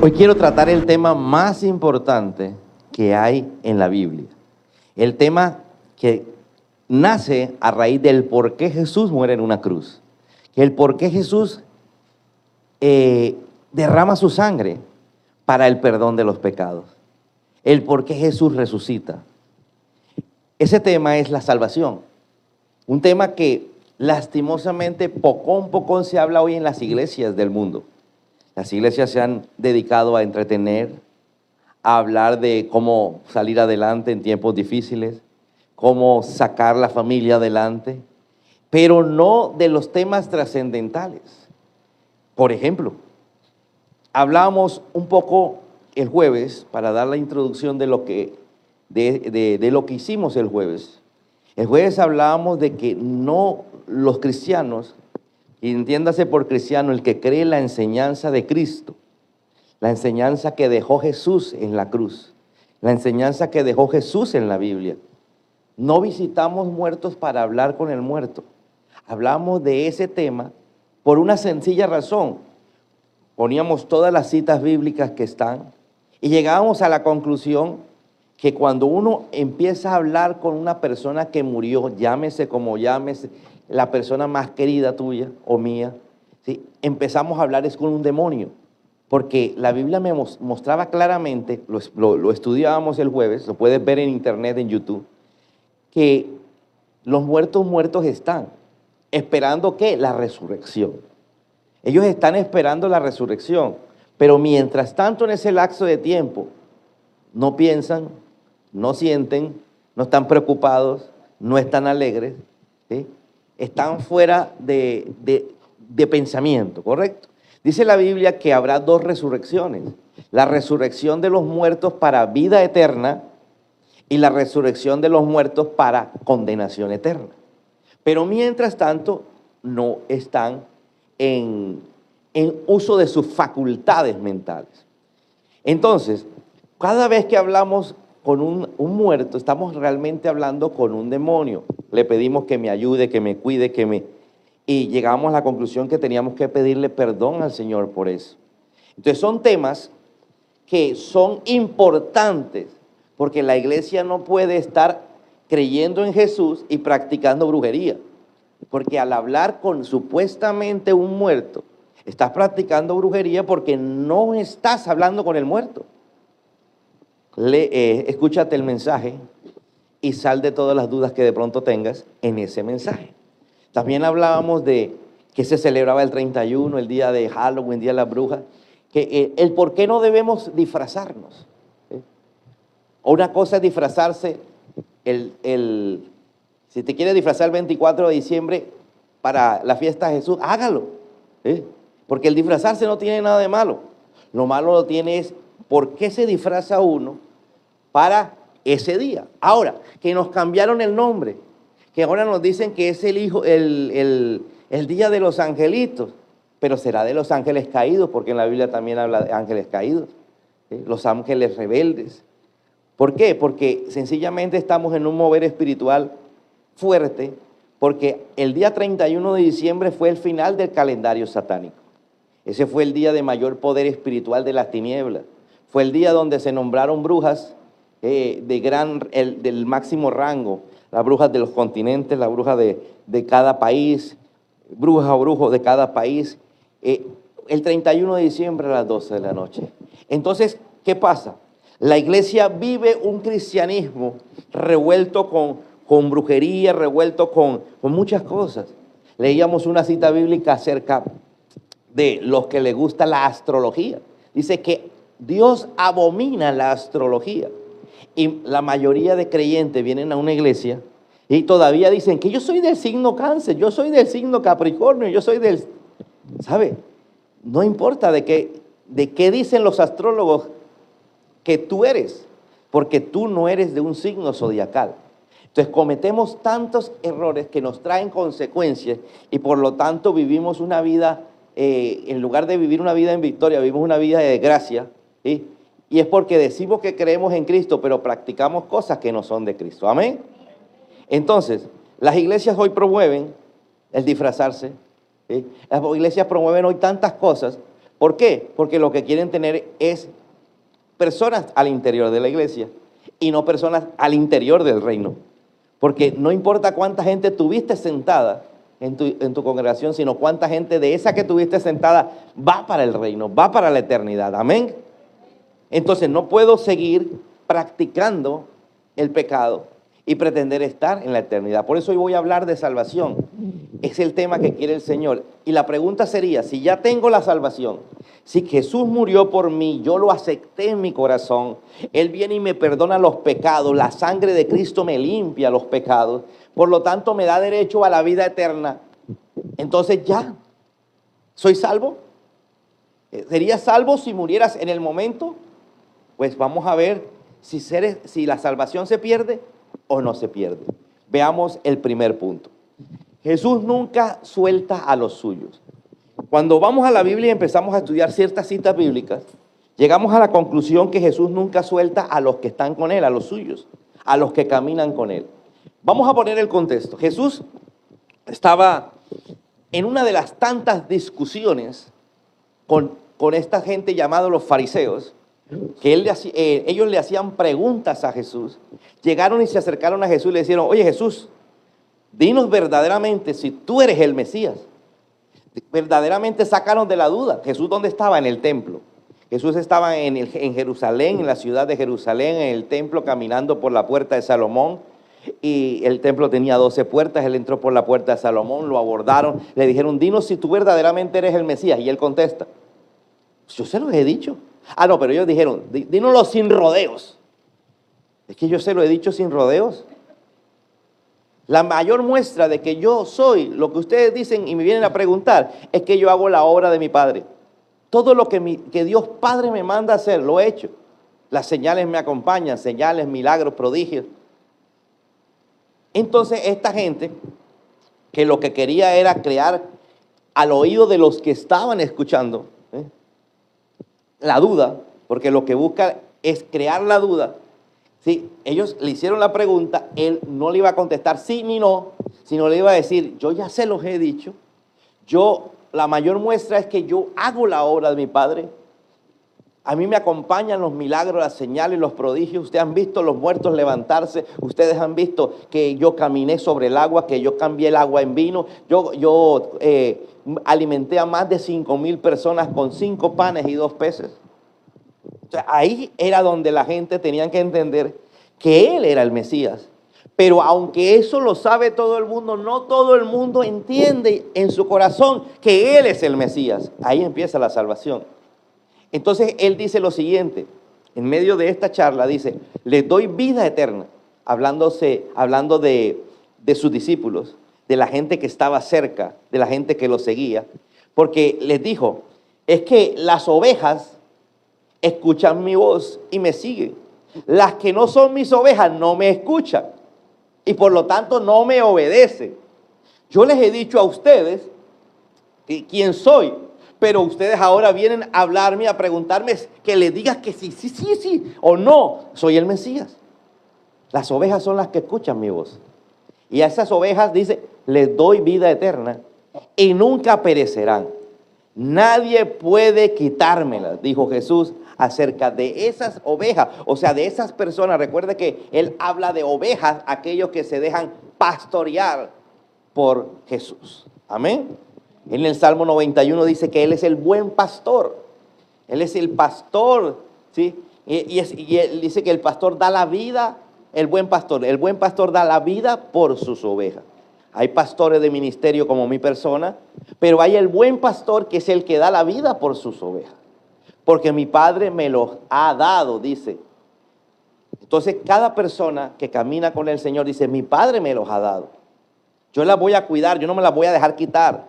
Hoy quiero tratar el tema más importante que hay en la Biblia. El tema que nace a raíz del por qué Jesús muere en una cruz. El por qué Jesús derrama su sangre para el perdón de los pecados. El por qué Jesús resucita. Ese tema es la salvación. Un tema que lastimosamente poco se habla hoy en las iglesias del mundo. Las iglesias se han dedicado a entretener, a hablar de cómo salir adelante en tiempos difíciles, cómo sacar la familia adelante, pero no de los temas trascendentales. Por ejemplo, hablábamos un poco el jueves, para dar la introducción de lo que hicimos el jueves. El jueves hablábamos de que no los cristianos, y entiéndase por cristiano el que cree la enseñanza de Cristo, la enseñanza que dejó Jesús en la cruz, la enseñanza que dejó Jesús en la Biblia. No visitamos muertos para hablar con el muerto. Hablamos de ese tema por una sencilla razón. Poníamos todas las citas bíblicas que están y llegábamos a la conclusión que cuando uno empieza a hablar con una persona que murió, llámese como llámese, la persona más querida tuya o mía, ¿sí? Empezamos a hablar es con un demonio, porque la Biblia me mostraba claramente, lo estudiábamos el jueves, lo puedes ver en internet, en YouTube, que los muertos están, esperando ¿qué? La resurrección. Ellos están esperando la resurrección, pero mientras tanto en ese lapso de tiempo, no piensan, no sienten, no están preocupados, no están alegres, ¿sí? Están fuera de pensamiento, ¿correcto? Dice la Biblia que habrá dos resurrecciones, la resurrección de los muertos para vida eterna y la resurrección de los muertos para condenación eterna. Pero mientras tanto no están en uso de sus facultades mentales. Entonces, cada vez que hablamos con un muerto, estamos realmente hablando con un demonio. Le pedimos que me ayude, que me cuide, y llegamos a la conclusión que teníamos que pedirle perdón al Señor por eso. Entonces son temas que son importantes, porque la iglesia no puede estar creyendo en Jesús y practicando brujería. Porque al hablar con supuestamente un muerto, estás practicando brujería porque no estás hablando con el muerto. Escúchate el mensaje y sal de todas las dudas que de pronto tengas en ese mensaje. También hablábamos de que se celebraba el 31, el día de Halloween, el día de las brujas, que el por qué no debemos disfrazarnos. ¿Sí? O una cosa es disfrazarse, si te quieres disfrazar el 24 de diciembre para la fiesta de Jesús, hágalo. ¿Sí? Porque el disfrazarse no tiene nada de malo. Lo malo lo tiene es por qué se disfraza uno para ese día. Ahora, que nos cambiaron el nombre, que ahora nos dicen que es el día de los angelitos, pero será de los ángeles caídos, porque en la Biblia también habla de ángeles caídos, ¿sí? Los ángeles rebeldes. ¿Por qué? Porque sencillamente estamos en un mover espiritual fuerte, porque el día 31 de diciembre fue el final del calendario satánico. Ese fue el día de mayor poder espiritual de las tinieblas. Fue el día donde se nombraron brujas del máximo rango, las brujas de los continentes, las brujas de cada país, brujas o brujos de cada país, el 31 de diciembre a las 12 de la noche. Entonces, ¿qué pasa? La iglesia vive un cristianismo revuelto con brujería, revuelto con muchas cosas. Leíamos una cita bíblica acerca de los que les gusta la astrología. Dice que Dios abomina la astrología. Y la mayoría de creyentes vienen a una iglesia y todavía dicen que yo soy del signo Cáncer, yo soy del signo Capricornio, yo soy del... ¿Sabe? No importa de qué dicen los astrólogos que tú eres, porque tú no eres de un signo zodiacal. Entonces cometemos tantos errores que nos traen consecuencias y por lo tanto vivimos una vida, en lugar de vivir una vida en victoria, vivimos una vida de desgracia, ¿sí? Y es porque decimos que creemos en Cristo, pero practicamos cosas que no son de Cristo. Amén. Entonces, las iglesias hoy promueven el disfrazarse, ¿sí? Las iglesias promueven hoy tantas cosas ¿Por qué? Porque lo que quieren tener es personas al interior de la iglesia y no personas al interior del reino. Porque no importa cuánta gente tuviste sentada en tu congregación, sino cuánta gente de esa que tuviste sentada va para el reino, va para la eternidad. Amén. Entonces no puedo seguir practicando el pecado y pretender estar en la eternidad. Por eso hoy voy a hablar de salvación. Es el tema que quiere el Señor. Y la pregunta sería, si ya tengo la salvación, si Jesús murió por mí, yo lo acepté en mi corazón, Él viene y me perdona los pecados, la sangre de Cristo me limpia los pecados, por lo tanto me da derecho a la vida eterna. Entonces ya, ¿soy salvo? ¿Sería salvo si murieras en el momento? Pues vamos a ver si la salvación se pierde o no se pierde. Veamos el primer punto. Jesús nunca suelta a los suyos. Cuando vamos a la Biblia y empezamos a estudiar ciertas citas bíblicas, llegamos a la conclusión que Jesús nunca suelta a los que están con Él, a los suyos, a los que caminan con Él. Vamos a poner el contexto. Jesús estaba en una de las tantas discusiones con esta gente llamada los fariseos, que ellos le hacían preguntas a Jesús. Llegaron y se acercaron a Jesús y le dijeron, oye Jesús, dinos verdaderamente si tú eres el Mesías. Verdaderamente sacaron de la duda. Jesús, ¿dónde estaba? En el templo. Jesús estaba en Jerusalén, en la ciudad de Jerusalén, en el templo, caminando por la puerta de Salomón. Y el templo tenía 12 puertas. Él entró por la puerta de Salomón, lo abordaron, le dijeron, dinos si tú verdaderamente eres el Mesías. Y él contesta, yo se los he dicho. No, pero ellos dijeron, dínoslo sin rodeos. Es que yo se lo he dicho sin rodeos. La mayor muestra de que yo soy lo que ustedes dicen y me vienen a preguntar es que yo hago la obra de mi Padre. Todo lo que Dios Padre me manda a hacer, lo he hecho. Las señales me acompañan, señales, milagros, prodigios. Entonces esta gente, que lo que quería era crear al oído de los que estaban escuchando, la duda, porque lo que busca es crear la duda. ¿Sí? Ellos le hicieron la pregunta, él no le iba a contestar sí ni no, sino le iba a decir, yo ya se los he dicho, la mayor muestra es que yo hago la obra de mi Padre. A mí me acompañan los milagros, las señales, los prodigios. Ustedes han visto los muertos levantarse. Ustedes han visto que yo caminé sobre el agua, que yo cambié el agua en vino. Yo alimenté a más de 5,000 personas con 5 panes y 2 peces. O sea, ahí era donde la gente tenía que entender que Él era el Mesías. Pero aunque eso lo sabe todo el mundo, no todo el mundo entiende en su corazón que Él es el Mesías. Ahí empieza la salvación. Entonces Él dice lo siguiente, en medio de esta charla dice, les doy vida eterna, hablando de sus discípulos, de la gente que estaba cerca, de la gente que lo seguía, porque les dijo, es que las ovejas escuchan mi voz y me siguen. Las que no son mis ovejas no me escuchan y por lo tanto no me obedecen. Yo les he dicho a ustedes quién soy, pero ustedes ahora vienen a hablarme, a preguntarme que les digas que sí o no, soy el Mesías. Las ovejas son las que escuchan mi voz. Y a esas ovejas dice, les doy vida eterna y nunca perecerán. Nadie puede quitármelas, dijo Jesús acerca de esas ovejas, o sea, de esas personas. Recuerde que Él habla de ovejas, aquellos que se dejan pastorear por Jesús. Amén. En el Salmo 91 dice que Él es el buen pastor. Él es el pastor, ¿sí? Y Él dice que el pastor da la vida, el buen pastor da la vida por sus ovejas. Hay pastores de ministerio como mi persona, pero hay el buen pastor que es el que da la vida por sus ovejas. Porque mi Padre me los ha dado, dice. Entonces cada persona que camina con el Señor dice, mi Padre me los ha dado. Yo las voy a cuidar, yo no me las voy a dejar quitar.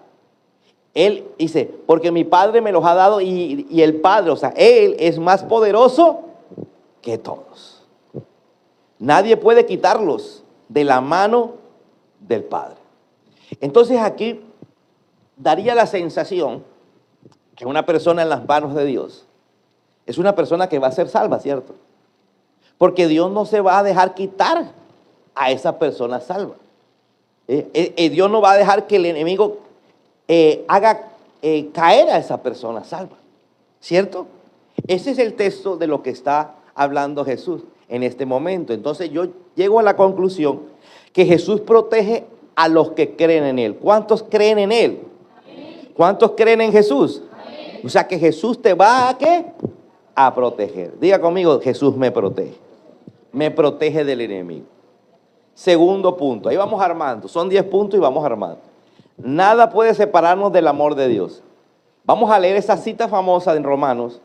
Él dice, porque mi Padre me los ha dado y el Padre, o sea, Él es más poderoso que todos. Nadie puede quitarlos de la mano del Padre. Entonces aquí daría la sensación que una persona en las manos de Dios es una persona que va a ser salva, ¿cierto? Porque Dios no se va a dejar quitar a esa persona salva. Dios no va a dejar que el enemigo haga caer a esa persona salva. ¿Cierto? Ese es el texto de lo que está hablando Jesús en este momento. Entonces yo llego a la conclusión que Jesús protege a los que creen en Él. ¿Cuántos creen en Él? ¿Cuántos creen en Jesús? O sea que Jesús te va a ¿qué? A proteger. Diga conmigo, Jesús me protege. Me protege del enemigo. Segundo punto, ahí vamos armando. Son 10 puntos y vamos armando. Nada puede separarnos del amor de Dios. Vamos a leer esa cita famosa en Romanos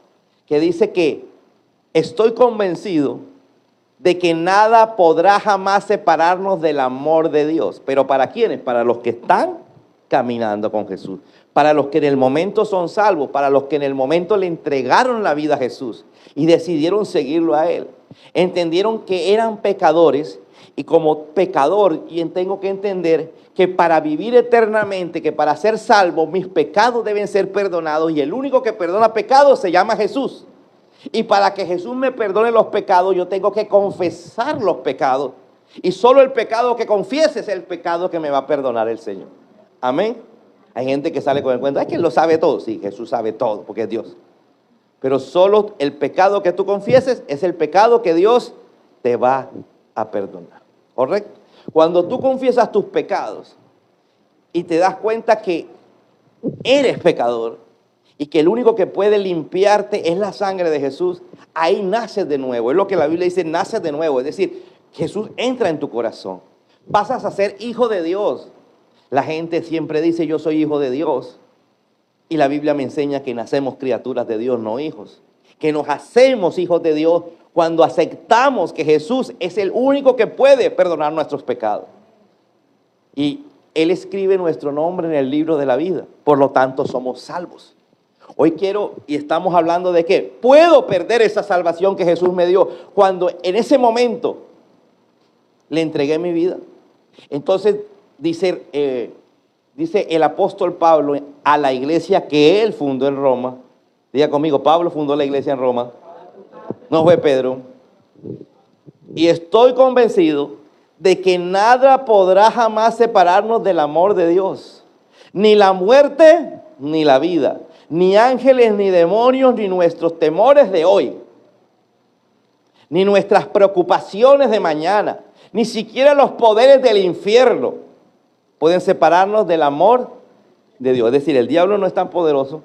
que dice que estoy convencido de que nada podrá jamás separarnos del amor de Dios. ¿Pero para quiénes? Para los que están caminando con Jesús. Para los que en el momento son salvos, para los que en el momento le entregaron la vida a Jesús y decidieron seguirlo a Él. Entendieron que eran pecadores y como pecador tengo que entender que para vivir eternamente, que para ser salvo, mis pecados deben ser perdonados y el único que perdona pecados se llama Jesús. Y para que Jesús me perdone los pecados, yo tengo que confesar los pecados. Y solo el pecado que confiese es el pecado que me va a perdonar el Señor. Amén. Hay gente que sale con el cuento, es que Él lo sabe todo. Sí, Jesús sabe todo porque es Dios. Pero solo el pecado que tú confieses es el pecado que Dios te va a perdonar. ¿Correcto? Cuando tú confiesas tus pecados y te das cuenta que eres pecador y que el único que puede limpiarte es la sangre de Jesús, ahí naces de nuevo. Es lo que la Biblia dice, naces de nuevo. Es decir, Jesús entra en tu corazón. Pasas a ser hijo de Dios. La gente siempre dice, yo soy hijo de Dios. Y la Biblia me enseña que nacemos criaturas de Dios, no hijos. Que nos hacemos hijos de Dios cuando aceptamos que Jesús es el único que puede perdonar nuestros pecados. Y Él escribe nuestro nombre en el libro de la vida. Por lo tanto, somos salvos. Hoy estamos hablando de que puedo perder esa salvación que Jesús me dio cuando en ese momento le entregué mi vida. Entonces, dice el apóstol Pablo a la iglesia que él fundó en Roma. Diga conmigo, Pablo fundó la iglesia en Roma. No fue Pedro. Y estoy convencido de que nada podrá jamás separarnos del amor de Dios. Ni la muerte, ni la vida. Ni ángeles, ni demonios, ni nuestros temores de hoy. Ni nuestras preocupaciones de mañana. Ni siquiera los poderes del infierno pueden separarnos del amor de Dios. Es decir, el diablo no es tan poderoso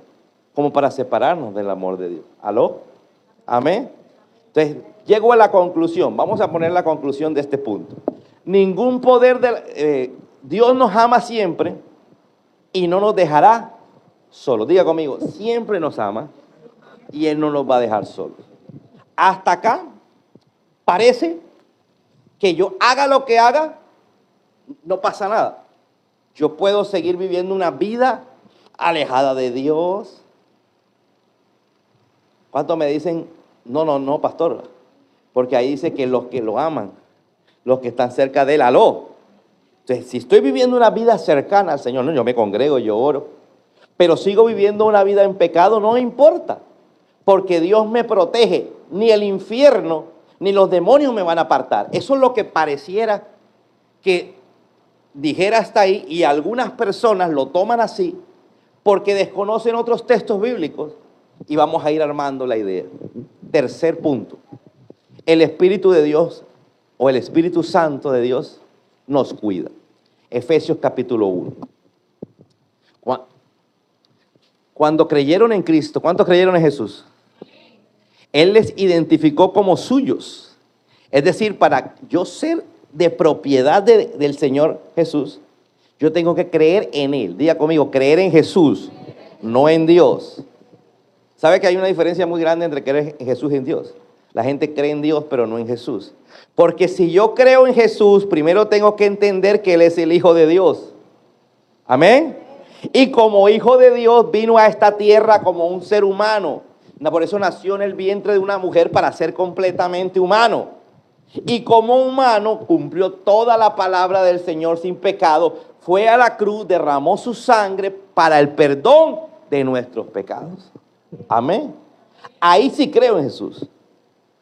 como para separarnos del amor de Dios. ¿Aló? Amén. Entonces, llego a la conclusión. Vamos a poner la conclusión de este punto. Ningún poder Dios nos ama siempre y no nos dejará solos. Diga conmigo, siempre nos ama y Él no nos va a dejar solos. Hasta acá parece que yo haga lo que haga, no pasa nada. Yo puedo seguir viviendo una vida alejada de Dios. ¿Cuántos me dicen, no, pastor? Porque ahí dice que los que lo aman, los que están cerca de Él, aló. Entonces, si estoy viviendo una vida cercana al Señor, no, yo me congrego, yo oro, pero sigo viviendo una vida en pecado, no importa, porque Dios me protege, ni el infierno, ni los demonios me van a apartar. Eso es lo que pareciera que dijera hasta ahí, y algunas personas lo toman así porque desconocen otros textos bíblicos, y vamos a ir armando la idea. Tercer punto, el Espíritu de Dios o el Espíritu Santo de Dios nos cuida. Efesios capítulo 1. Cuando creyeron en Cristo, ¿cuántos creyeron en Jesús? Él les identificó como suyos. Es decir, para yo ser de propiedad del Señor Jesús, yo tengo que creer en Él. Diga conmigo, creer en Jesús, no en Dios. ¿Sabe que hay una diferencia muy grande entre creer en Jesús y en Dios? La gente cree en Dios, pero no en Jesús. Porque si yo creo en Jesús, primero tengo que entender que Él es el Hijo de Dios. Amén. Y como Hijo de Dios vino a esta tierra como un ser humano. Por eso nació en el vientre de una mujer para ser completamente humano. Y como humano cumplió toda la palabra del Señor sin pecado. Fue a la cruz, derramó su sangre para el perdón de nuestros pecados. Amén. Ahí sí creo en Jesús.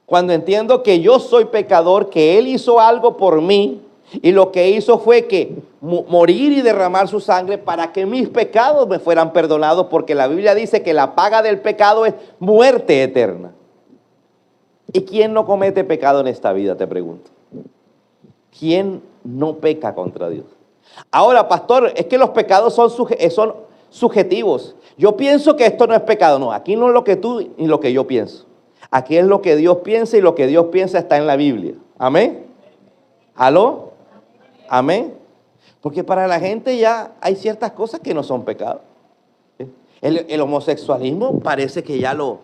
Cuando entiendo que yo soy pecador, que Él hizo algo por mí, Y lo que hizo fue que morir y derramar su sangre para que mis pecados me fueran perdonados, porque la Biblia dice que la paga del pecado es muerte eterna. ¿Y quién no comete pecado en esta vida, te pregunto? ¿Quién no peca contra Dios? Ahora, pastor, es que los pecados son subjetivos. Yo pienso que esto no es pecado. No, aquí no es lo que tú ni lo que yo pienso. Aquí es lo que Dios piensa, y lo que Dios piensa está en la Biblia. ¿Amén? ¿Aló? ¿Amén? Porque para la gente ya hay ciertas cosas que no son pecado. El homosexualismo parece que ya lo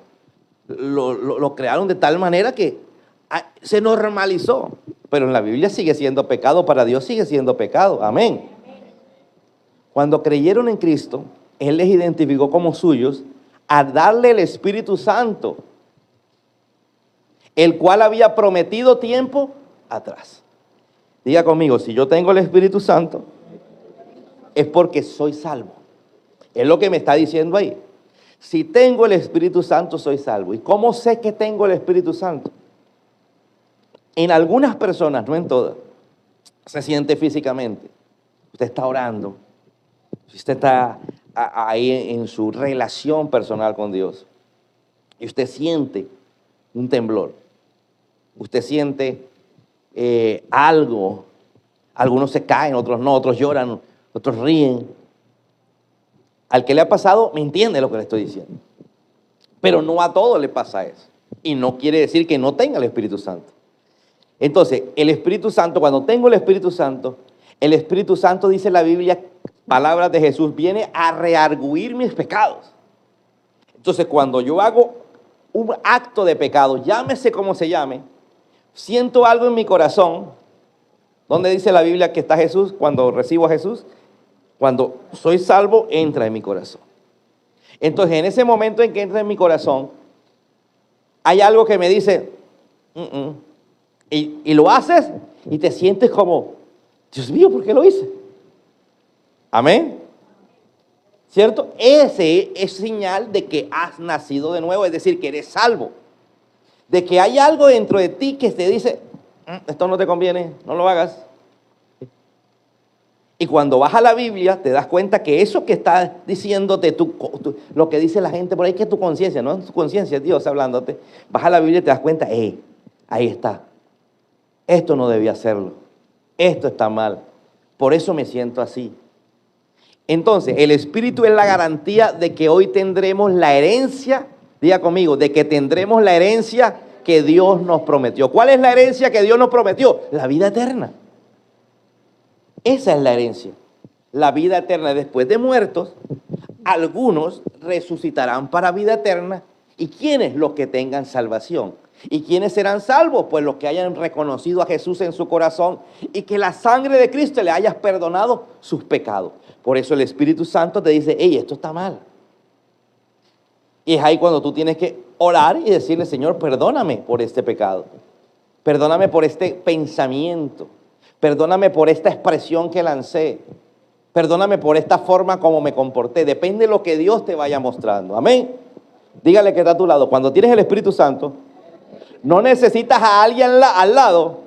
crearon de tal manera que se normalizó. Pero en la Biblia sigue siendo pecado, para Dios sigue siendo pecado. Amén. Cuando creyeron en Cristo, Él les identificó como suyos al darle el Espíritu Santo, el cual había prometido tiempo atrás. Diga conmigo, si yo tengo el Espíritu Santo, es porque soy salvo. Es lo que me está diciendo ahí. Si tengo el Espíritu Santo, soy salvo. ¿Y cómo sé que tengo el Espíritu Santo? En algunas personas, no en todas, se siente físicamente. Usted está orando. Usted está ahí en su relación personal con Dios. Y usted siente un temblor. Usted siente algo. Algunos se caen, otros no, otros lloran, otros ríen. Al que le ha pasado, me entiende lo que le estoy diciendo. Pero no a todos le pasa eso. Y no quiere decir que no tenga el Espíritu Santo. Entonces, el Espíritu Santo, cuando tengo el Espíritu Santo, dice la Biblia, palabras de Jesús, viene a reargüir mis pecados. Entonces, cuando yo hago un acto de pecado, llámese como se llame, siento algo en mi corazón. ¿Dónde dice la Biblia que está Jesús? Cuando recibo a Jesús, cuando soy salvo, entra en mi corazón. Entonces, en ese momento en que entra en mi corazón, hay algo que me dice, y lo haces y te sientes como, Dios mío, ¿por qué lo hice? Amén. ¿Cierto? Ese es señal de que has nacido de nuevo, es decir, que eres salvo. De que hay algo dentro de ti que te dice, esto no te conviene, no lo hagas. Y cuando vas a la Biblia, te das cuenta que eso que está diciéndote, lo que dice la gente por ahí, que es tu conciencia, no es tu conciencia, es Dios hablándote. Vas a la Biblia y te das cuenta, ahí está. Esto no debía hacerlo. Esto está mal. Por eso me siento así. Entonces, el Espíritu es la garantía de que hoy tendremos la herencia, diga conmigo, de que tendremos la herencia que Dios nos prometió. ¿Cuál es la herencia que Dios nos prometió? La vida eterna. Esa es la herencia. La vida eterna. Después de muertos, algunos resucitarán para vida eterna. ¿Y quiénes? Los que tengan salvación. ¿Y quiénes serán salvos? Pues los que hayan reconocido a Jesús en su corazón y que la sangre de Cristo le haya perdonado sus pecados. Por eso el Espíritu Santo te dice, esto está mal. Y es ahí cuando tú tienes que orar y decirle, Señor, perdóname por este pecado. Perdóname por este pensamiento. Perdóname por esta expresión que lancé. Perdóname por esta forma como me comporté. Depende de lo que Dios te vaya mostrando. Amén. Dígale que está a tu lado. Cuando tienes el Espíritu Santo, no necesitas a alguien al lado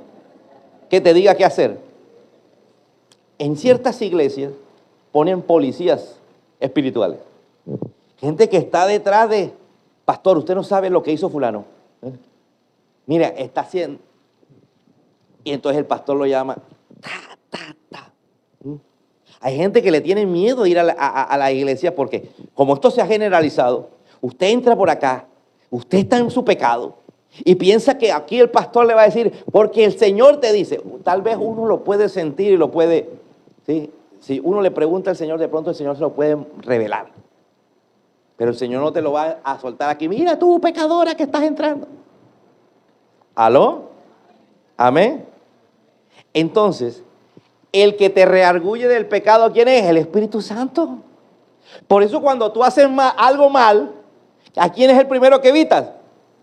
que te diga qué hacer. En ciertas iglesias ponen policías espirituales. Gente que está detrás de, pastor, usted no sabe lo que hizo fulano. Mira, está haciendo. Y entonces el pastor lo llama. Hay gente que le tiene miedo de ir a la iglesia porque como esto se ha generalizado, usted entra por acá, usted está en su pecado y piensa que aquí el pastor le va a decir, porque el Señor te dice, tal vez uno lo puede sentir y lo puede, ¿sí? Si uno le pregunta al Señor, de pronto el Señor se lo puede revelar. Pero el Señor no te lo va a soltar aquí. Mira tú, pecadora, que estás entrando. ¿Aló? Amén. Entonces, el que te reargulle del pecado, ¿quién es? El Espíritu Santo. Por eso cuando tú haces algo mal, ¿a quién es el primero que evitas?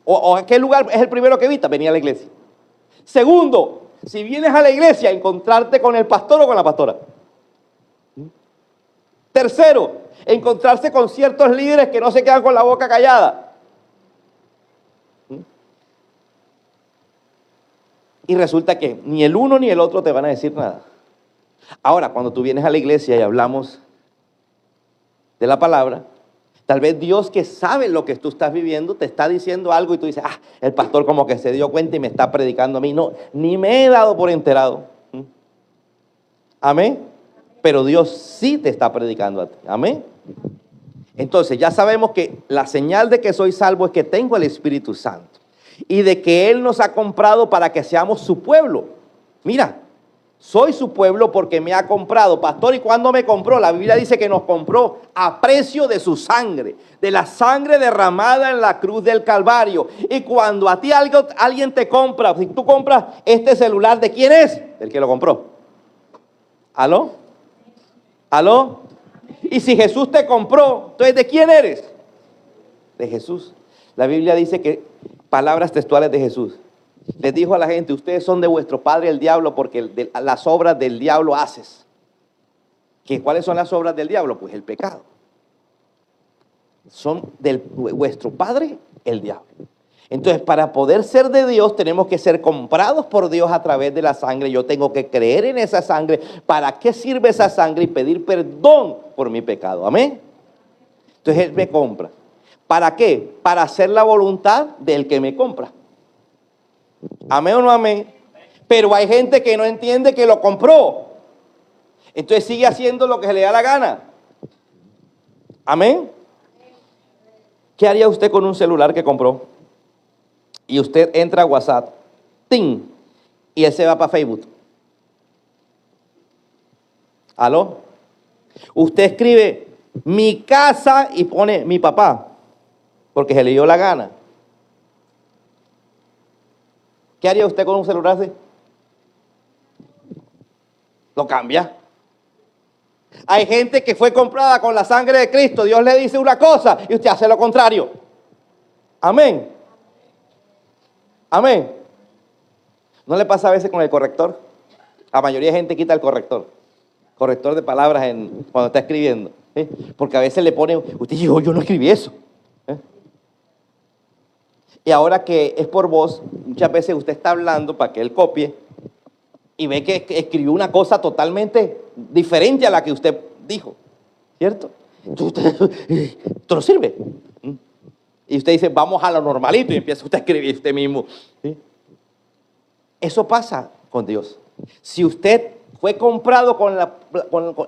¿O a qué lugar es el primero que evitas? Venir a la iglesia. Segundo, si vienes a la iglesia, encontrarte con el pastor o con la pastora. Tercero, encontrarse con ciertos líderes que no se quedan con la boca callada. Y resulta que ni el uno ni el otro te van a decir nada. Ahora, cuando tú vienes a la iglesia y hablamos de la palabra, tal vez Dios, que sabe lo que tú estás viviendo, te está diciendo algo y tú dices, el pastor como que se dio cuenta y me está predicando a mí. No, ni me he dado por enterado. Amén. Pero Dios sí te está predicando a ti. Amén. Entonces ya sabemos que la señal de que soy salvo es que tengo el Espíritu Santo y de que Él nos ha comprado para que seamos su pueblo. Mira, soy su pueblo porque me ha comprado. Pastor, ¿y cuándo me compró? La Biblia dice que nos compró a precio de su sangre, de la sangre derramada en la cruz del Calvario. Y cuando a ti alguien te compra, si tú compras este celular, ¿de quién es? Del que lo compró. ¿Aló? ¿Aló? Y si Jesús te compró, entonces ¿de quién eres? De Jesús. La Biblia dice que, palabras textuales de Jesús, les dijo a la gente, ustedes son de vuestro padre el diablo porque las obras del diablo haces. ¿Cuáles son las obras del diablo? Pues el pecado. Son de vuestro padre el diablo. Entonces, para poder ser de Dios, tenemos que ser comprados por Dios a través de la sangre. Yo tengo que creer en esa sangre. ¿Para qué sirve esa sangre? Y pedir perdón por mi pecado. Amén. Entonces, Él me compra. ¿Para qué? Para hacer la voluntad del que me compra. Amén o no amén. Pero hay gente que no entiende que lo compró. Entonces sigue haciendo lo que se le da la gana. Amén. ¿Qué haría usted con un celular que compró? Y usted entra a WhatsApp, ¡ting! Y él se va para Facebook. ¿Aló? Usted escribe mi casa y pone mi papá, porque se le dio la gana. ¿Qué haría usted con un celular así? Lo cambia. Hay gente que fue comprada con la sangre de Cristo. Dios le dice una cosa y usted hace lo contrario. Amén. Amén. ¿No le pasa a veces con el corrector? La mayoría de gente quita el corrector. Corrector de palabras cuando está escribiendo. ¿Sí? Porque a veces le pone, usted dice, yo no escribí eso. Y ahora que es por voz, muchas veces usted está hablando para que él copie y ve que escribió una cosa totalmente diferente a la que usted dijo. ¿Cierto? Esto no sirve. Y usted dice, vamos a lo normalito, y empieza usted a escribir usted mismo. ¿Sí? Eso pasa con Dios. Si usted fue comprado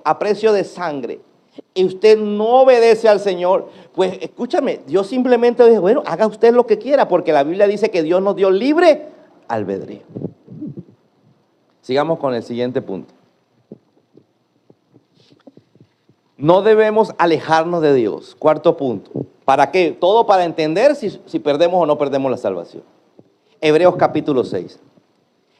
a precio de sangre y usted no obedece al Señor, pues escúchame, Dios simplemente dice, bueno, haga usted lo que quiera, porque la Biblia dice que Dios nos dio libre albedrío. Sigamos con el siguiente punto. No debemos alejarnos de Dios. Cuarto punto. ¿Para qué? Todo para entender si perdemos o no perdemos la salvación. Hebreos capítulo 6.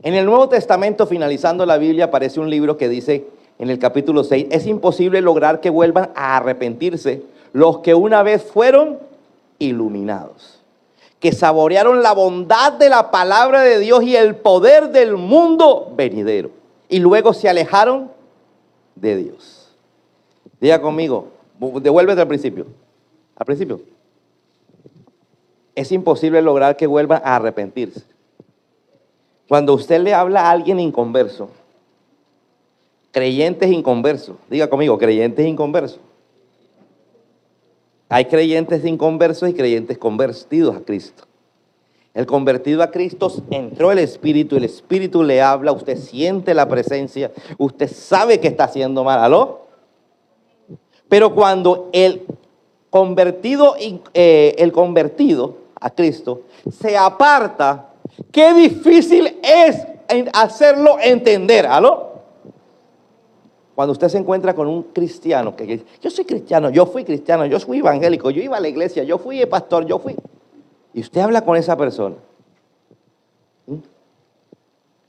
En el Nuevo Testamento, finalizando la Biblia, aparece un libro que dice en el capítulo 6, es imposible lograr que vuelvan a arrepentirse los que una vez fueron iluminados, que saborearon la bondad de la palabra de Dios y el poder del mundo venidero, y luego se alejaron de Dios. Diga conmigo, devuélvete al principio. Al principio. Es imposible lograr que vuelvan a arrepentirse. Cuando usted le habla a alguien inconverso, creyentes inconversos, diga conmigo, creyentes inconversos. Hay creyentes inconversos y creyentes convertidos a Cristo. El convertido a Cristo, entró el Espíritu le habla, usted siente la presencia, usted sabe que está haciendo mal. ¿Aló? Pero cuando el convertido a Cristo se aparta, qué difícil es hacerlo entender. ¿Aló? Cuando usted se encuentra con un cristiano que dice, yo soy cristiano, yo fui cristiano, yo fui evangélico, yo iba a la iglesia, yo fui pastor, yo fui. Y usted habla con esa persona.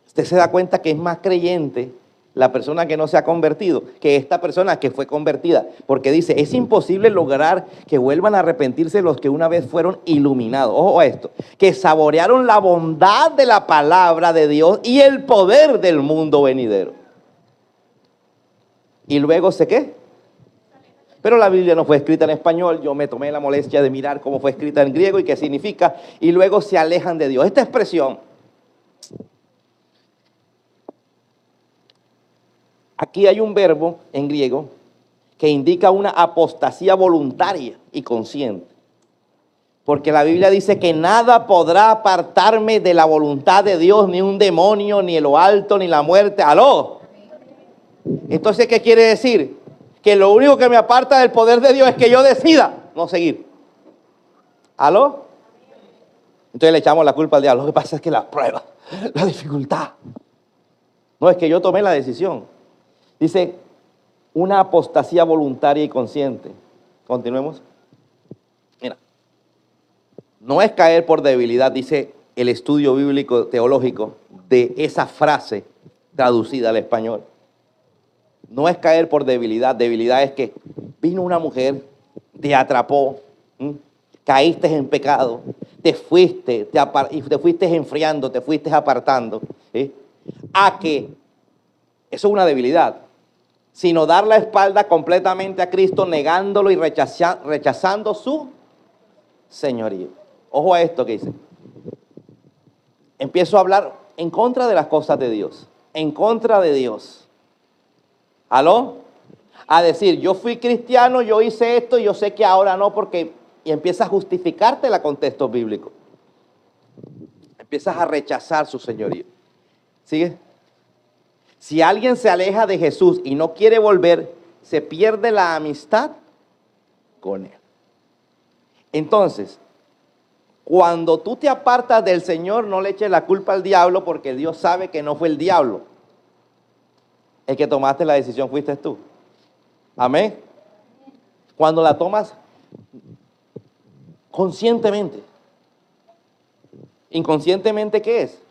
Usted se da cuenta que es más creyente la persona que no se ha convertido que esta persona que fue convertida. Porque dice, es imposible lograr que vuelvan a arrepentirse los que una vez fueron iluminados. Ojo a esto, que saborearon la bondad de la palabra de Dios y el poder del mundo venidero. Y luego ¿qué? Pero la Biblia no fue escrita en español. Yo me tomé la molestia de mirar cómo fue escrita en griego y qué significa. Y luego se alejan de Dios. Esta expresión Aquí hay un verbo en griego que indica una apostasía voluntaria y consciente. Porque la Biblia dice que nada podrá apartarme de la voluntad de Dios, ni un demonio, ni lo alto, ni la muerte. ¡Aló! Entonces, ¿qué quiere decir? Que lo único que me aparta del poder de Dios es que yo decida no seguir. ¿Aló? Entonces le echamos la culpa al diablo. Lo que pasa es que la prueba, la dificultad. No, es que yo tomé la decisión. Dice, una apostasía voluntaria y consciente. Continuemos. Mira, no es caer por debilidad, dice el estudio bíblico teológico de esa frase traducida al español. No es caer por debilidad. Debilidad es que vino una mujer, te atrapó, caíste en pecado, te fuiste, y te fuiste enfriando, te fuiste apartando. ¿Sí? A que eso es una debilidad, sino dar la espalda completamente a Cristo, negándolo y rechazando su señorío. Ojo a esto que dice. Empiezo a hablar en contra de las cosas de Dios, en contra de Dios. ¿Aló? A decir, yo fui cristiano, yo hice esto, yo sé que ahora no, porque... Y empiezas a justificarte con textos bíblicos. Empiezas a rechazar su señorío. ¿Sigue? Si alguien se aleja de Jesús y no quiere volver, se pierde la amistad con Él. Entonces, cuando tú te apartas del Señor, no le eches la culpa al diablo, porque Dios sabe que no fue el diablo. El que tomaste la decisión fuiste tú. Amén. Cuando la tomas conscientemente. Inconscientemente, ¿qué es?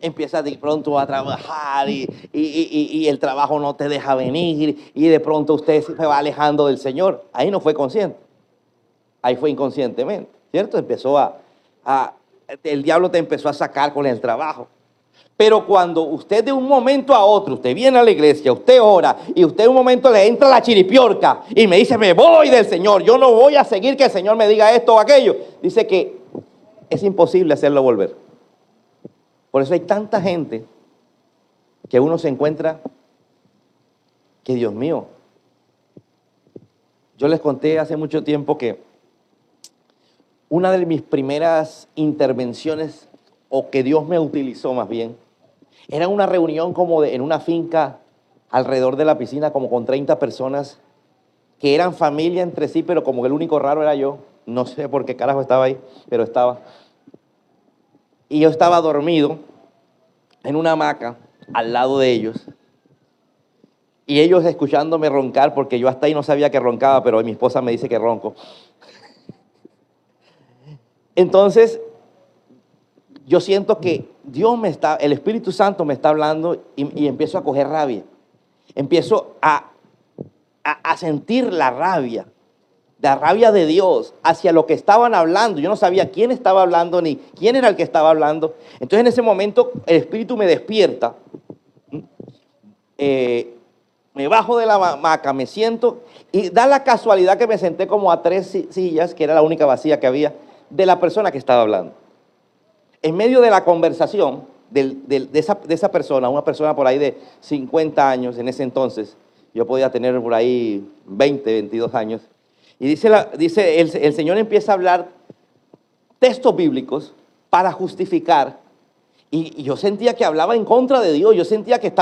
Empiezas de pronto a trabajar y el trabajo no te deja venir y de pronto usted se va alejando del Señor. Ahí no fue consciente. Ahí fue inconscientemente, ¿cierto? El diablo te empezó a sacar con el trabajo. Pero cuando usted de un momento a otro, usted viene a la iglesia, usted ora y usted en un momento le entra la chiripiorca y me dice, me voy del Señor, yo no voy a seguir que el Señor me diga esto o aquello. Dice que es imposible hacerlo volver. Por eso hay tanta gente que uno se encuentra que, Dios mío, yo les conté hace mucho tiempo que una de mis primeras intervenciones, o que Dios me utilizó más bien, era una reunión como en una finca alrededor de la piscina, como con 30 personas que eran familia entre sí, pero como que el único raro era yo. No sé por qué carajo estaba ahí, pero estaba. Y yo estaba dormido en una hamaca al lado de ellos. Y ellos escuchándome roncar, porque yo hasta ahí no sabía que roncaba, pero mi esposa me dice que ronco. Entonces, yo siento que el Espíritu Santo me está hablando y empiezo a coger rabia. Empiezo a sentir la rabia de Dios hacia lo que estaban hablando. Yo no sabía quién estaba hablando ni quién era el que estaba hablando. Entonces en ese momento el Espíritu me despierta. Me bajo de la hamaca, me siento y da la casualidad que me senté como a 3 sillas, que era la única vacía que había, de la persona que estaba hablando. En medio de la conversación de esa persona, una persona por ahí de 50 años en ese entonces, yo podía tener por ahí 20, 22 años, y dice el Señor empieza a hablar textos bíblicos para justificar, y yo sentía que hablaba en contra de Dios, yo sentía que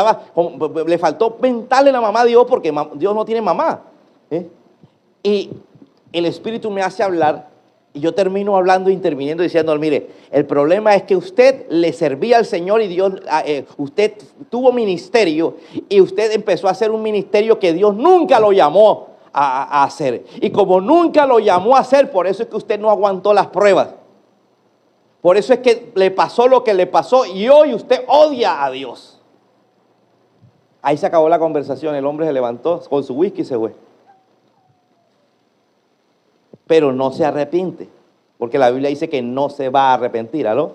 le faltó mentarle la mamá a Dios, porque Dios no tiene mamá. Y el Espíritu me hace hablar, y yo termino hablando, interviniendo, diciendo, mire, el problema es que usted le servía al Señor y Dios, usted tuvo ministerio y usted empezó a hacer un ministerio que Dios nunca lo llamó a hacer. Y como nunca lo llamó a hacer, por eso es que usted no aguantó las pruebas. Por eso es que le pasó lo que le pasó y hoy usted odia a Dios. Ahí se acabó la conversación, el hombre se levantó con su whisky y se fue. Pero no se arrepiente, porque la Biblia dice que no se va a arrepentir, ¿aló?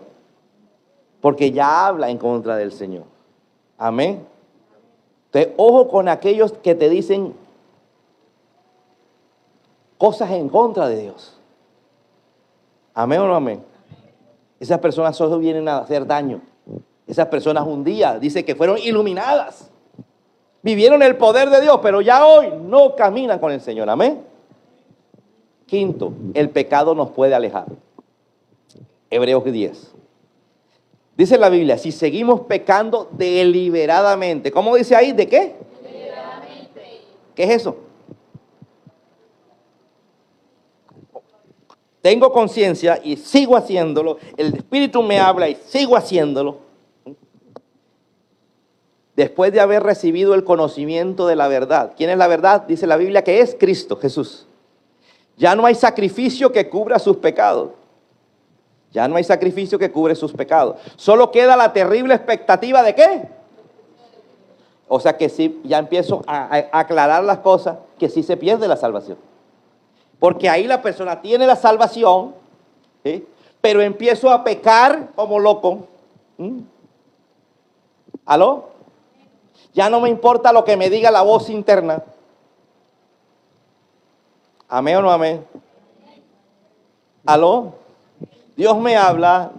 Porque ya habla en contra del Señor. Amén. Entonces, ojo con aquellos que te dicen cosas en contra de Dios. Amén o no amén. Esas personas solo vienen a hacer daño. Esas personas un día dice que fueron iluminadas. Vivieron el poder de Dios, pero ya hoy no caminan con el Señor. Amén. Quinto, el pecado nos puede alejar. Hebreos 10. Dice la Biblia, si seguimos pecando deliberadamente. ¿Cómo dice ahí? ¿De qué? Deliberadamente. ¿Qué es eso? Tengo conciencia y sigo haciéndolo. El Espíritu me habla y sigo haciéndolo. Después de haber recibido el conocimiento de la verdad. ¿Quién es la verdad? Dice la Biblia que es Cristo Jesús. Ya no hay sacrificio que cubra sus pecados. Ya no hay sacrificio que cubre sus pecados. Solo queda la terrible expectativa de ¿qué? O sea que sí, ya empiezo a aclarar las cosas, que sí se pierde la salvación. Porque ahí la persona tiene la salvación, ¿sí? Pero empiezo a pecar como loco. ¿Aló? Ya no me importa lo que me diga la voz interna. ¿Amén o no amén? ¿Aló? Dios me habla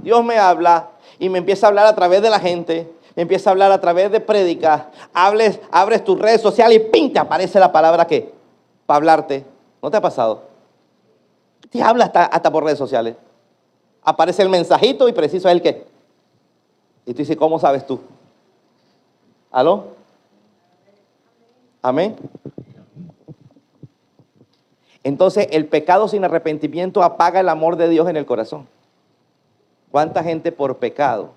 y me empieza a hablar a través de la gente, me empieza a hablar a través de prédicas, abres tus redes sociales y ¡ping! Te aparece la palabra que para hablarte. ¿No te ha pasado? Te habla hasta por redes sociales. Aparece el mensajito y preciso es el qué. Y tú dices, ¿cómo sabes tú? ¿Aló? ¿Amén? Entonces, el pecado sin arrepentimiento apaga el amor de Dios en el corazón. ¿Cuánta gente por pecado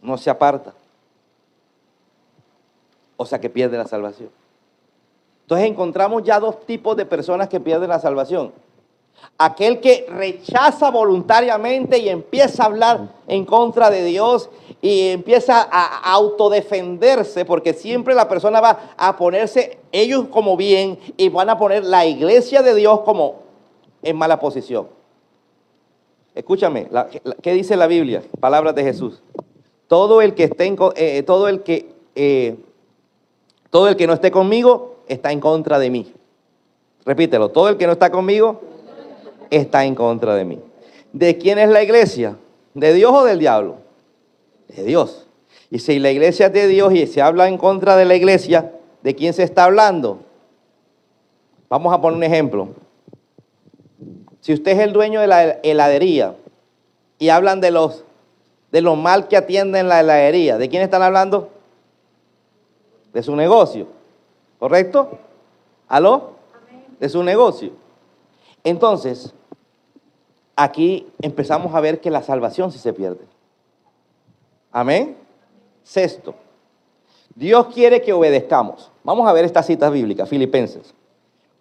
no se aparta? O sea, que pierde la salvación. Entonces encontramos ya dos tipos de personas que pierden la salvación. Aquel que rechaza voluntariamente y empieza a hablar en contra de Dios y empieza a autodefenderse, porque siempre la persona va a ponerse ellos como bien y van a poner la iglesia de Dios como en mala posición. Escúchame, ¿qué dice la Biblia? Palabras de Jesús. Todo el que no esté conmigo está en contra de mí. Repítelo, todo el que no está conmigo está en contra de mí. ¿De quién es la iglesia? ¿De Dios o del diablo? De Dios. Y si la iglesia es de Dios y se habla en contra de la iglesia, ¿de quién se está hablando? Vamos a poner un ejemplo. Si usted es el dueño de la heladería y hablan de los mal que atienden la heladería, ¿de quién están hablando? De su negocio, ¿correcto? ¿Aló? De su negocio. Entonces, aquí empezamos a ver que la salvación sí se pierde. Amén. Sexto, Dios quiere que obedezcamos. Vamos a ver esta cita bíblica, Filipenses.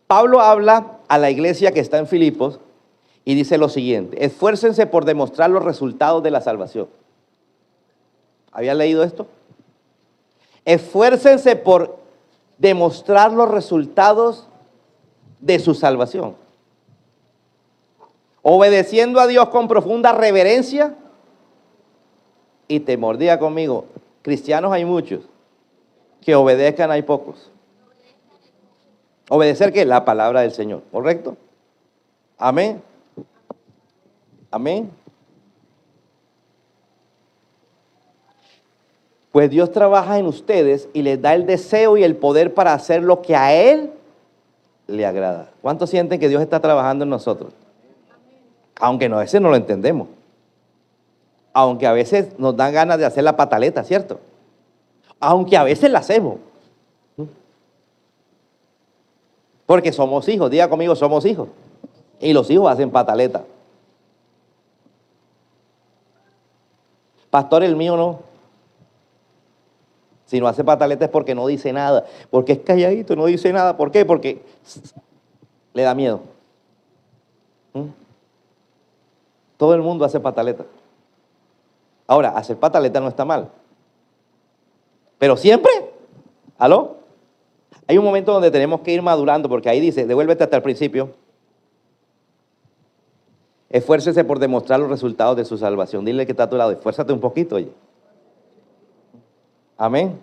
Pablo habla a la iglesia que está en Filipos y dice lo siguiente: esfuércense por demostrar los resultados de la salvación. ¿Había leído esto? Esfuércense por demostrar los resultados de su salvación. Obedeciendo a Dios con profunda reverencia y temor. Diga conmigo, cristianos hay muchos, que obedezcan hay pocos. ¿Obedecer qué? La palabra del Señor, ¿correcto? Amén. Amén. Pues Dios trabaja en ustedes y les da el deseo y el poder para hacer lo que a Él le agrada. ¿Cuántos sienten que Dios está trabajando en nosotros? Aunque a veces no lo entendemos. Aunque a veces nos dan ganas de hacer la pataleta, ¿cierto? Aunque a veces la hacemos. Porque somos hijos, diga conmigo, somos hijos. Y los hijos hacen pataleta. Pastor, el mío no. Si no hace pataleta es porque no dice nada. Porque es calladito, no dice nada. ¿Por qué? Porque le da miedo. Todo el mundo hace pataleta. Ahora, hacer pataleta no está mal. Pero siempre, ¿aló? Hay un momento donde tenemos que ir madurando, porque ahí dice, devuélvete hasta el principio. Esfuércese por demostrar los resultados de su salvación. Dile que está a tu lado, esfuérzate un poquito, oye. Amén.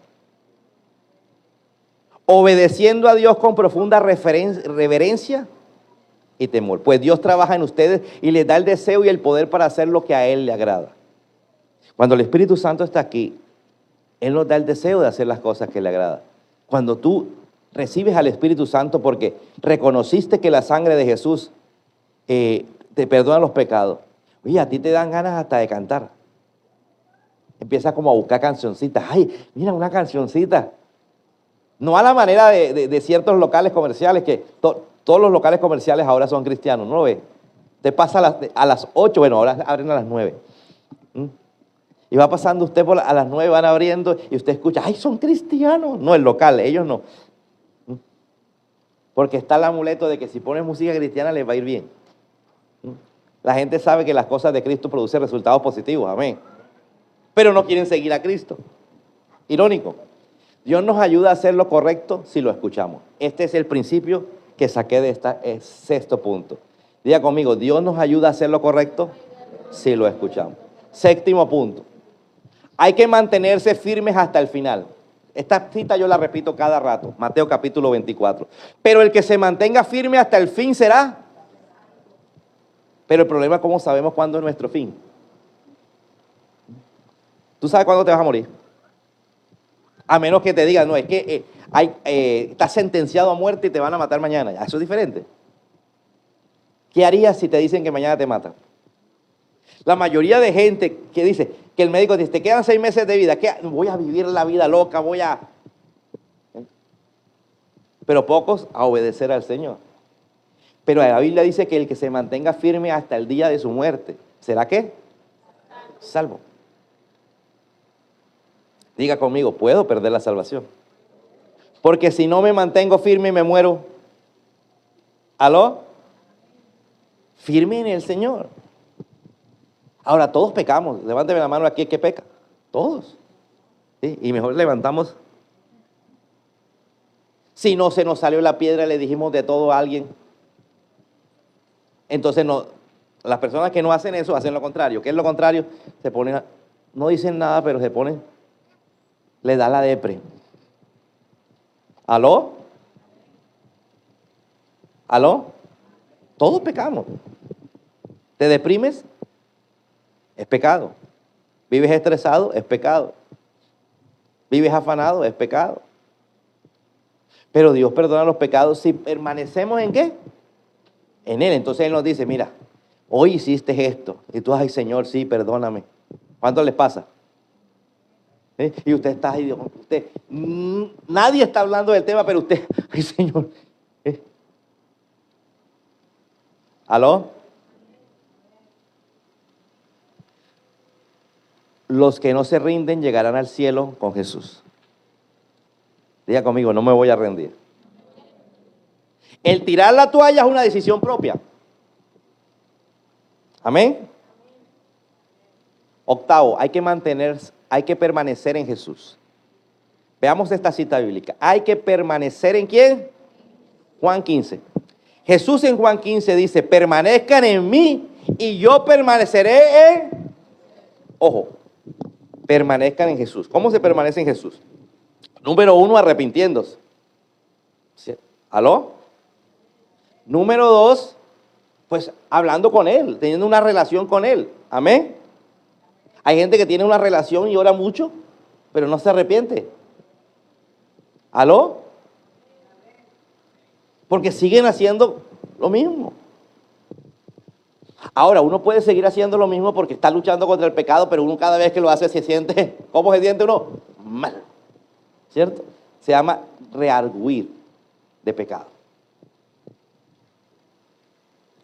Obedeciendo a Dios con profunda reverencia y temor. Pues Dios trabaja en ustedes y les da el deseo y el poder para hacer lo que a Él le agrada. Cuando el Espíritu Santo está aquí, Él nos da el deseo de hacer las cosas que le agradan. Cuando tú recibes al Espíritu Santo porque reconociste que la sangre de Jesús te perdona los pecados, oye, a ti te dan ganas hasta de cantar. Empiezas como a buscar cancioncitas. Ay, mira, una cancioncita. No a la manera de ciertos locales comerciales, que todos los locales comerciales ahora son cristianos, ¿no lo ves? Te pasa a las 8, bueno, ahora abren a las 9. Y va pasando usted a las 9, van abriendo y usted escucha, ¡ay, son cristianos! No, el local, ellos no. Porque está el amuleto de que si pones música cristiana les va a ir bien. La gente sabe que las cosas de Cristo producen resultados positivos, amén. Pero no quieren seguir a Cristo. Irónico. Dios nos ayuda a hacer lo correcto si lo escuchamos. Este es el principio que saqué de este sexto punto. Diga conmigo, Dios nos ayuda a hacer lo correcto si lo escuchamos. Séptimo punto. Hay que mantenerse firmes hasta el final. Esta cita yo la repito cada rato. Mateo capítulo 24. Pero el que se mantenga firme hasta el fin será. Pero el problema es cómo sabemos cuándo es nuestro fin. ¿Tú sabes cuándo te vas a morir? A menos que te digan, no, es que estás sentenciado a muerte y te van a matar mañana. Eso es diferente. ¿Qué harías si te dicen que mañana te matan? La mayoría de gente que dice, que el médico dice, te quedan 6 meses de vida, ¿qué? Voy a vivir la vida loca, Pero pocos a obedecer al Señor. Pero la Biblia dice que el que se mantenga firme hasta el día de su muerte, ¿será qué? Salvo. Diga conmigo, ¿puedo perder la salvación? Porque si no me mantengo firme y me muero, ¿aló? Firme en el Señor. Ahora, todos pecamos. Levánteme la mano aquí, ¿qué peca? Todos. ¿Sí? Y mejor levantamos. Si no se nos salió la piedra, le dijimos de todo a alguien. Entonces, no, las personas que no hacen eso, hacen lo contrario. ¿Qué es lo contrario? Se ponen, no dicen nada, pero se ponen, le da la depre. ¿Aló? ¿Aló? Todos pecamos. ¿Te deprimes? Es pecado. ¿Vives estresado? Es pecado. ¿Vives afanado? Es pecado. Pero Dios perdona los pecados si permanecemos ¿en qué? En Él. Entonces Él nos dice, mira, hoy hiciste esto. Y tú, ay Señor, sí, perdóname. ¿Cuánto les pasa? Y usted está ahí, usted, nadie está hablando del tema, pero usted, ay Señor. ¿Aló? Los que no se rinden llegarán al cielo con Jesús. Diga conmigo, no me voy a rendir. El tirar la toalla es una decisión propia. Amén. Octavo, hay que permanecer en Jesús. Veamos esta cita bíblica. Hay que permanecer ¿en quién? Juan 15. Jesús en Juan 15 dice, permanezcan en mí y yo permaneceré en... Ojo, permanezcan en Jesús. ¿Cómo se permanece en Jesús? Número 1, arrepintiéndose. ¿Aló? Número 2, pues hablando con Él, teniendo una relación con Él. Amén. Hay gente que tiene una relación y ora mucho, pero no se arrepiente. ¿Aló? Porque siguen haciendo lo mismo. Ahora, uno puede seguir haciendo lo mismo porque está luchando contra el pecado, pero uno cada vez que lo hace se siente, ¿cómo se siente uno? Mal. ¿Cierto? Se llama reargüir de pecado.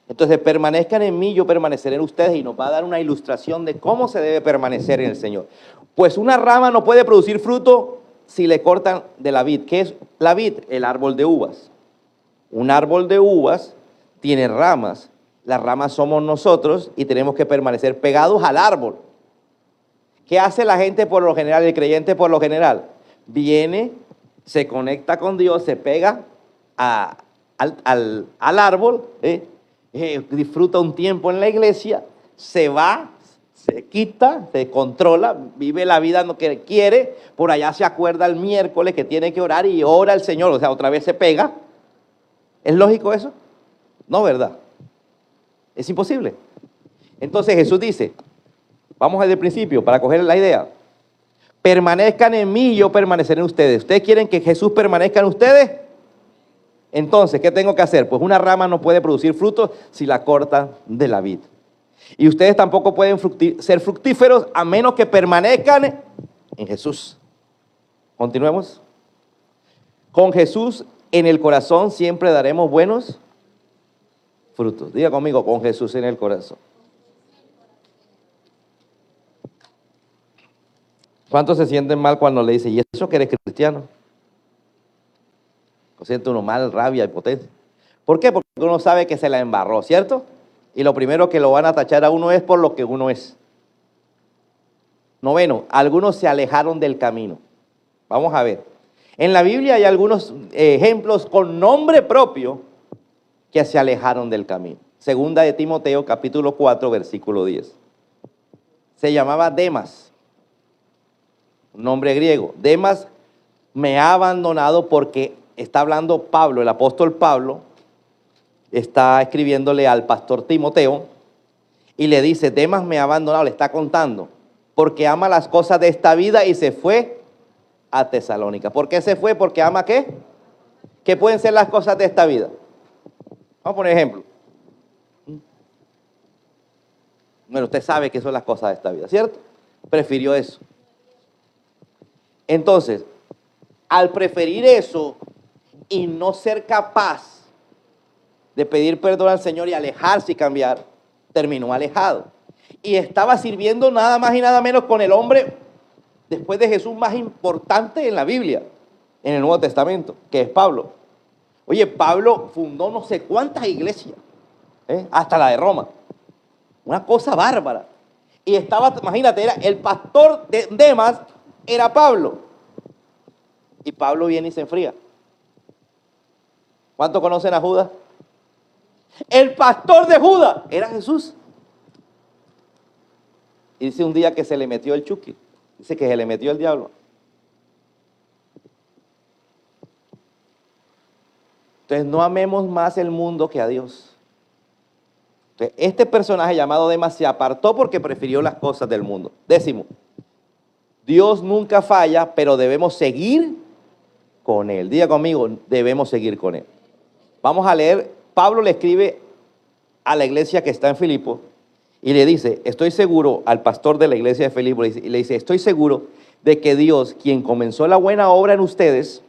Entonces, permanezcan en mí, yo permaneceré en ustedes, y nos va a dar una ilustración de cómo se debe permanecer en el Señor. Pues una rama no puede producir fruto si le cortan de la vid. ¿Qué es la vid? El árbol de uvas. Un árbol de uvas tiene ramas. Las ramas somos nosotros y tenemos que permanecer pegados al árbol. ¿Qué hace la gente por lo general, el creyente por lo general? Viene, se conecta con Dios, se pega al árbol, disfruta un tiempo en la iglesia, se va, se quita, se controla, vive la vida que quiere, por allá se acuerda el miércoles que tiene que orar y ora al Señor, o sea, otra vez se pega. ¿Es lógico eso? No, ¿verdad? Es imposible. Entonces Jesús dice, vamos desde el principio para coger la idea, permanezcan en mí y yo permaneceré en ustedes. ¿Ustedes quieren que Jesús permanezca en ustedes? Entonces, ¿qué tengo que hacer? Pues una rama no puede producir frutos si la cortan de la vid. Y ustedes tampoco pueden ser fructíferos a menos que permanezcan en Jesús. Continuemos. Con Jesús en el corazón siempre daremos buenos frutos. Diga conmigo, con Jesús en el corazón. ¿Cuántos se sienten mal cuando le dicen, ¿y eso que eres cristiano? Lo siente uno mal, rabia y potencia. ¿Por qué? Porque uno sabe que se la embarró, ¿cierto? Y lo primero que lo van a tachar a uno es por lo que uno es. Noveno, algunos se alejaron del camino. Vamos a ver. En la Biblia hay algunos ejemplos con nombre propio que se alejaron del camino. Segunda de Timoteo, capítulo 4, versículo 10. Se llamaba Demas, un nombre griego. Demas me ha abandonado porque está hablando Pablo, el apóstol Pablo, está escribiéndole al pastor Timoteo y le dice, Demas me ha abandonado, le está contando, porque ama las cosas de esta vida y se fue a Tesalónica. ¿Por qué se fue? Porque ama ¿qué? ¿Qué pueden ser las cosas de esta vida? Vamos a poner ejemplo. Bueno, usted sabe que son las cosas de esta vida, ¿cierto? Prefirió eso. Entonces, al preferir eso y no ser capaz de pedir perdón al Señor y alejarse y cambiar, terminó alejado. Y estaba sirviendo nada más y nada menos con el hombre, después de Jesús, más importante en la Biblia, en el Nuevo Testamento, que es Pablo. Oye, Pablo fundó no sé cuántas iglesias, hasta la de Roma. Una cosa bárbara. Y estaba, imagínate, era el pastor de Demas, era Pablo. Y Pablo viene y se enfría. ¿Cuántos conocen a Judas? El pastor de Judas era Jesús. Y dice un día que se le metió el chuki. Dice que se le metió el diablo. Entonces no amemos más el mundo que a Dios. Entonces, este personaje llamado Demas se apartó porque prefirió las cosas del mundo. Décimo, Dios nunca falla, pero debemos seguir con Él. Diga conmigo, debemos seguir con Él. Vamos a leer, Pablo le escribe a la iglesia que está en Filipo y le dice, estoy seguro, al pastor de la iglesia de Filipo, y le dice, estoy seguro de que Dios, quien comenzó la buena obra en ustedes,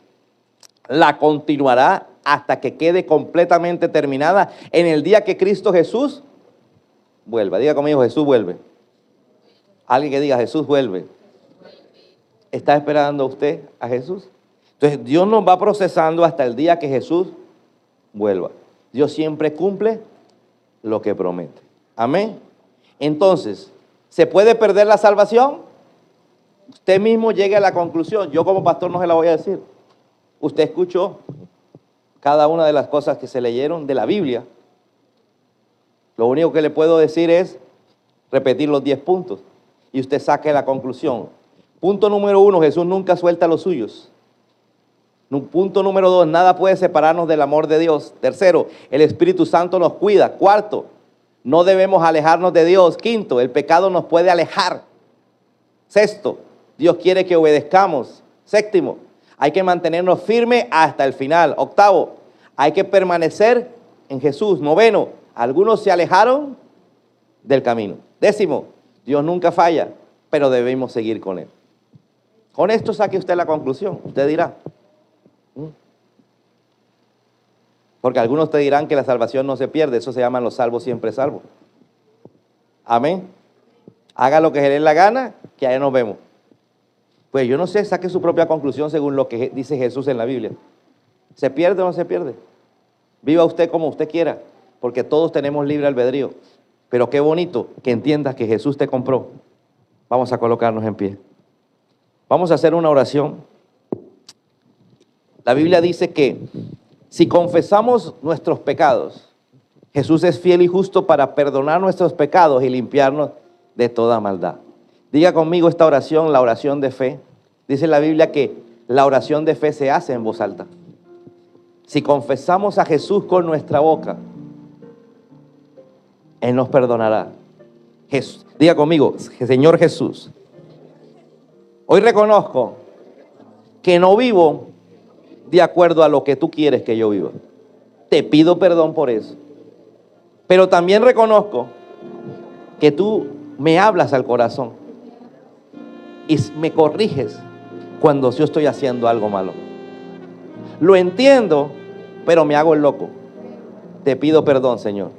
la continuará hasta que quede completamente terminada en el día que Cristo Jesús vuelva. Diga conmigo, Jesús vuelve. Alguien que diga, Jesús vuelve. ¿Está esperando usted a Jesús? Entonces Dios nos va procesando hasta el día que Jesús vuelva. Dios siempre cumple lo que promete. Amén. Entonces, ¿se puede perder la salvación? Usted mismo llegue a la conclusión. Yo como pastor no se la voy a decir. Usted escuchó cada una de las cosas que se leyeron de la Biblia. Lo único que le puedo decir es repetir los 10 puntos y usted saque la conclusión. Punto número 1, Jesús nunca suelta a los suyos. Punto número 2, nada puede separarnos del amor de Dios. Tercero, el Espíritu Santo nos cuida. Cuarto, no debemos alejarnos de Dios. Quinto, el pecado nos puede alejar. Sexto, Dios quiere que obedezcamos. Séptimo, hay que mantenernos firmes hasta el final. Octavo, hay que permanecer en Jesús. Noveno, algunos se alejaron del camino. Décimo, Dios nunca falla, pero debemos seguir con Él. Con esto saque usted la conclusión. Usted dirá. Porque algunos te dirán que la salvación no se pierde. Eso se llaman los salvos siempre salvos. Amén. Haga lo que se le dé la gana, que allá nos vemos. Pues yo no sé, saque su propia conclusión según lo que dice Jesús en la Biblia. ¿Se pierde o no se pierde? Viva usted como usted quiera, porque todos tenemos libre albedrío. Pero qué bonito que entiendas que Jesús te compró. Vamos a colocarnos en pie. Vamos a hacer una oración. La Biblia dice que si confesamos nuestros pecados, Jesús es fiel y justo para perdonar nuestros pecados y limpiarnos de toda maldad. Diga conmigo esta oración, la oración de fe. Dice la Biblia que la oración de fe se hace en voz alta. Si confesamos a Jesús con nuestra boca, Él nos perdonará. Diga conmigo, Señor Jesús, Hoy reconozco que no vivo de acuerdo a lo que tú quieres que yo viva. Te pido perdón por eso. Pero también reconozco que tú me hablas al corazón y me corriges cuando yo estoy haciendo algo malo. Lo entiendo, pero me hago el loco. Te pido perdón, Señor,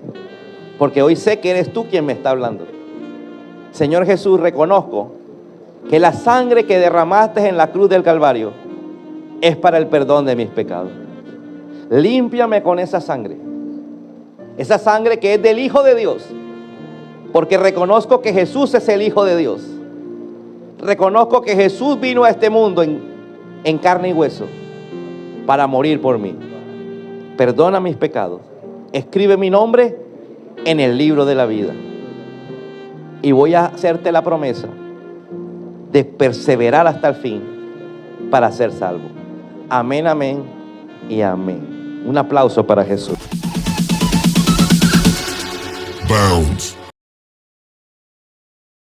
porque hoy sé que eres tú quien me está hablando. Señor Jesús, reconozco que la sangre que derramaste en la cruz del Calvario es para el perdón de mis pecados. Límpiame con esa sangre que es del Hijo de Dios, porque reconozco que Jesús es el Hijo de Dios. Reconozco que Jesús vino a este mundo en carne y hueso para morir por mí. Perdona mis pecados. Escribe mi nombre en el libro de la vida. Y voy a hacerte la promesa de perseverar hasta el fin para ser salvo. Amén, amén y amén. Un aplauso para Jesús. Bounds.